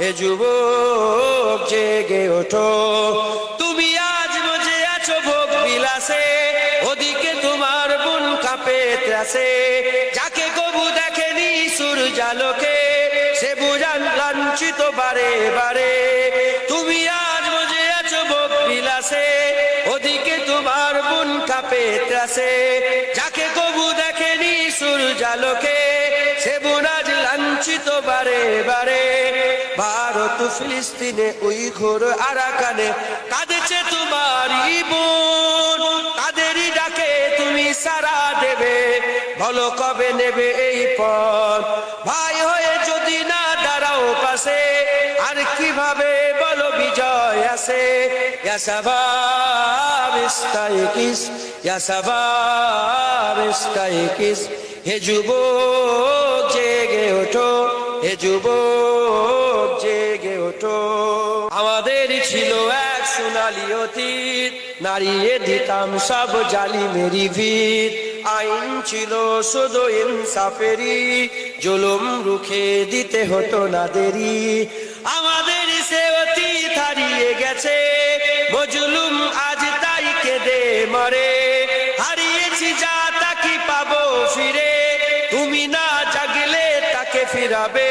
হে যুবক জেগে ওঠো। তুমি আজ মজে আছো ভোগ বিলাসে, ওদিকে তোমার বুন কাঁপে ত্রাসে। যাকে কবু দেখেনি সূর্যালোকে, সে বুঝান লাঞ্ছিত বারে বারে। তুমি আজ মজে আছো ভোগ বিলাসে, ওদিকে তোমার বুন কাঁপে ত্রাসে। যাকে কবু দেখেনি সূর্যালোকে, সে বুন আজ লাঞ্ছিত বারে বারে। ভারত ফিলিস্তিনে উইঘুর আরাকানে কাঁদেছে তোমারই বোন। তাদেরই ডাকে তুমি সাড়া দেবে, বলো কবে নেবে এই পথ। ভাই হয়ে যদি না দাঁড়াও পাশে, আর কিভাবে বলো বিজয় আসে। ইয়া শাবাব ইস্তাইকিস, ইয়া শাবাব ইস্তাইকিস। হে যুবক জেগে ওঠো, হে যুবক জেগে ওঠো। আমাদের ছিল এক সোনালী অতীত, নাড়িয়ে দিতাম সব জালিমেরই ভিত। আইন ছিল শুধু ইনসাফেরই, জুলুম রুখে দিতে হতো না দেরি। আমাদের সে অতীত হারিয়ে গেছে, মজলুম আজ তাই কেঁদে মরে। হারিয়েছি যা তা কি পাবো ফিরে, তুমি না জাগলে তাকে ফিরাবে।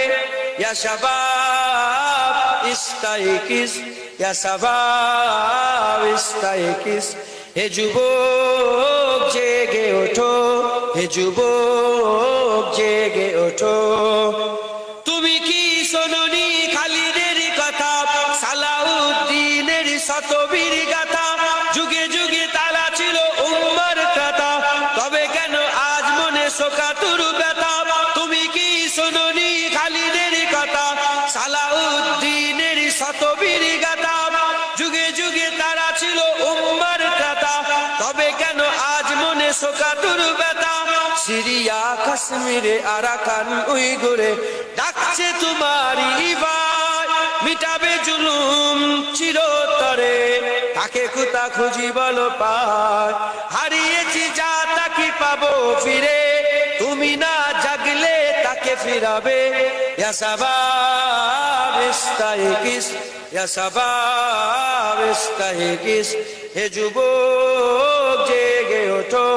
ইয়া শাবাব ইস্তাইকিস, ইয়া শাবাব ইস্তাইকিস। হে যুবক জেগে ওঠো, হে যুবক জেগে ওঠো। তুমি কি শোনোনি খালিদের কথা, সালাউদ্দিনের শতবীর গাথা। যুগে যুগে তারা ছিল উম্মার কথা, তবে কেন আজ মনে শোকাতুর ব্যথা। তুমি কি শোনোনি খালিদের কথা, সালাউদ্দিনের শতবীর গাথা। যুগে যুগে তারা ছিল উম্মার কথা, তবে কেন আজ মনে শোকাতুর ব্যথা। সিরিয়া কাশ্মীরে আরাকান উইঘুরে ডাকছে তোমারই ভাই। মিটাবে জুলুম চিরতরে, তাকে কোথা খুঁজি বলো পায়। হারিয়েছি যা তা কি পাবো ফিরে, তুমি না জাগলে তাকে ফিরাবে। ইয়া শাবাব ইস্তাইকিস, ইয়া শাবাব ইস্তাইকিস। হে যুবক জেগে ওঠো,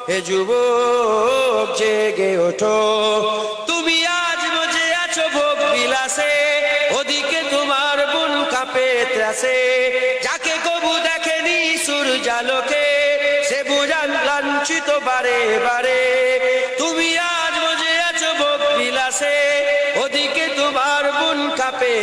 হে যুবক জেগে ওঠো। তুমি আজ মজে আছো ভোগ বিলাসে, ওদিকে তোমার বুন কাঁপে ত্রাসে। যাকে কবু দেখেনি সূর্যালোকে, সে বুঝান লাঞ্ছিত বারে বারে। তুমি আজ মজে আছো ভোগ বিলাসে, ওদিকে তোমার বুন কাঁপে